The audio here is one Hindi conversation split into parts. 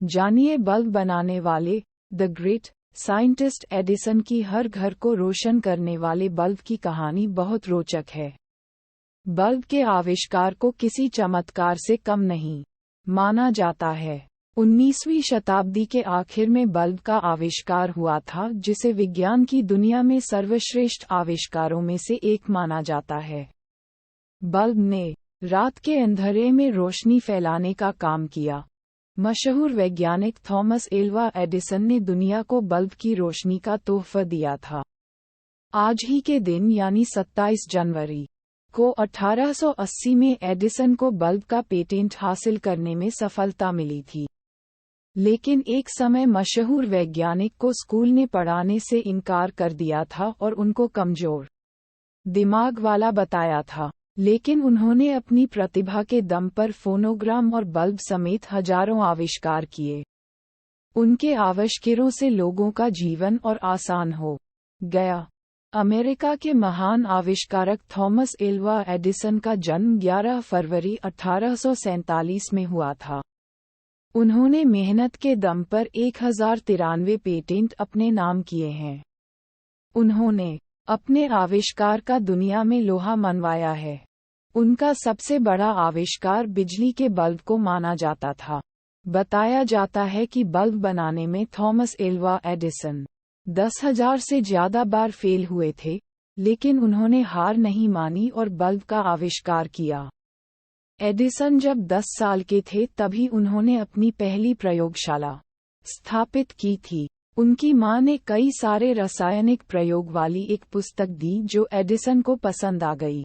जानिए बल्ब बनाने वाले द ग्रेट साइंटिस्ट एडिसन की हर घर को रोशन करने वाले बल्ब की कहानी बहुत रोचक है। बल्ब के आविष्कार को किसी चमत्कार से कम नहीं माना जाता है। 19वीं शताब्दी के आखिर में बल्ब का आविष्कार हुआ था, जिसे विज्ञान की दुनिया में सर्वश्रेष्ठ आविष्कारों में से एक माना जाता है। बल्ब ने रात के अंधेरे में रोशनी फैलाने का काम किया। मशहूर वैज्ञानिक थॉमस एल्वा एडिसन ने दुनिया को बल्ब की रोशनी का तोहफा दिया था। आज ही के दिन यानी 27 जनवरी को 1880 में एडिसन को बल्ब का पेटेंट हासिल करने में सफलता मिली थी। लेकिन एक समय मशहूर वैज्ञानिक को स्कूल ने पढ़ाने से इनकार कर दिया था और उनको कमजोर दिमाग वाला बताया था। लेकिन उन्होंने अपनी प्रतिभा के दम पर फोनोग्राम और बल्ब समेत हजारों आविष्कार किए। उनके आविष्कारों से लोगों का जीवन और आसान हो गया। अमेरिका के महान आविष्कारक थॉमस एल्वा एडिसन का जन्म 11 फरवरी 1847 में हुआ था। उन्होंने मेहनत के दम पर 1093 पेटेंट अपने नाम किए हैं। उन्होंने अपने आविष्कार का दुनिया में लोहा मनवाया है। उनका सबसे बड़ा आविष्कार बिजली के बल्ब को माना जाता था। बताया जाता है कि बल्ब बनाने में थॉमस एल्वा एडिसन 10,000 से ज्यादा बार फेल हुए थे, लेकिन उन्होंने हार नहीं मानी और बल्ब का आविष्कार किया। एडिसन जब 10 साल के थे तभी उन्होंने अपनी पहली प्रयोगशाला स्थापित की थी। उनकी मां ने कई सारे रासायनिक प्रयोग वाली एक पुस्तक दी जो एडिसन को पसंद आ गई।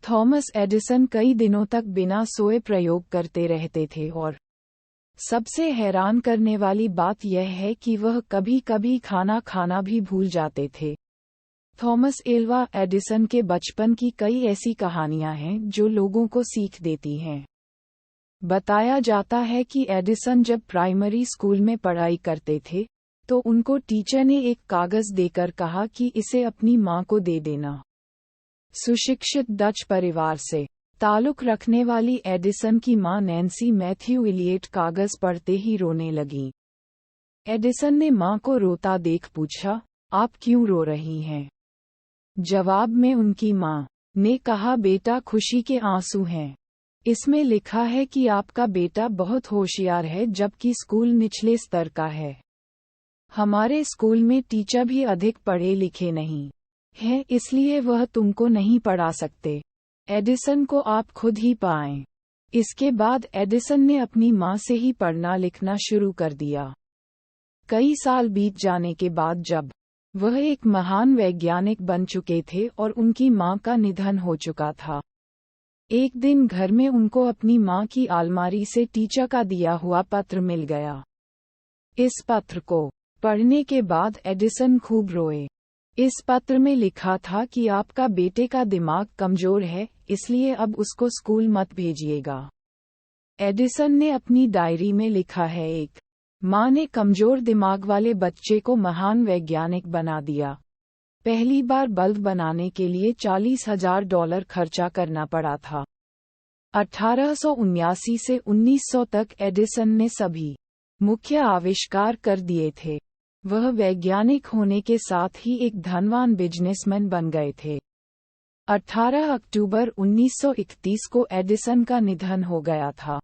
थॉमस एडिसन कई दिनों तक बिना सोए प्रयोग करते रहते थे और सबसे हैरान करने वाली बात यह है कि वह कभी कभी खाना खाना भी भूल जाते थे। थॉमस एल्वा एडिसन के बचपन की कई ऐसी कहानियां हैं जो लोगों को सीख देती हैं। बताया जाता है कि एडिसन जब प्राइमरी स्कूल में पढ़ाई करते थे तो उनको टीचर ने एक कागज देकर कहा कि इसे अपनी मां को दे देना। सुशिक्षित डच परिवार से ताल्लुक रखने वाली एडिसन की मां नैन्सी मैथ्यू इलियट कागज पढ़ते ही रोने लगी। एडिसन ने मां को रोता देख पूछा, आप क्यों रो रही हैं? जवाब में उनकी मां ने कहा, बेटा खुशी के आंसू हैं। इसमें लिखा है कि आपका बेटा बहुत होशियार है जबकि स्कूल निचले स्तर का है। हमारे स्कूल में टीचर भी अधिक पढ़े लिखे नहीं हैं, इसलिए वह तुमको नहीं पढ़ा सकते। एडिसन को आप खुद ही पाएं। इसके बाद एडिसन ने अपनी मां से ही पढ़ना लिखना शुरू कर दिया। कई साल बीत जाने के बाद जब वह एक महान वैज्ञानिक बन चुके थे और उनकी मां का निधन हो चुका था, एक दिन घर में उनको अपनी मां की अलमारी से टीचर का दिया हुआ पत्र मिल गया। इस पत्र को पढ़ने के बाद एडिसन खूब रोए। इस पत्र में लिखा था कि आपका बेटे का दिमाग कमजोर है, इसलिए अब उसको स्कूल मत भेजिएगा। एडिसन ने अपनी डायरी में लिखा है, एक मां ने कमजोर दिमाग वाले बच्चे को महान वैज्ञानिक बना दिया। पहली बार बल्ब बनाने के लिए $40,000 खर्चा करना पड़ा था। 1879 से 1900 तक एडिसन ने सभी मुख्य आविष्कार कर दिए थे। वह वैज्ञानिक होने के साथ ही एक धनवान बिजनेसमैन बन गए थे। 18 अक्टूबर 1931 को एडिसन का निधन हो गया था।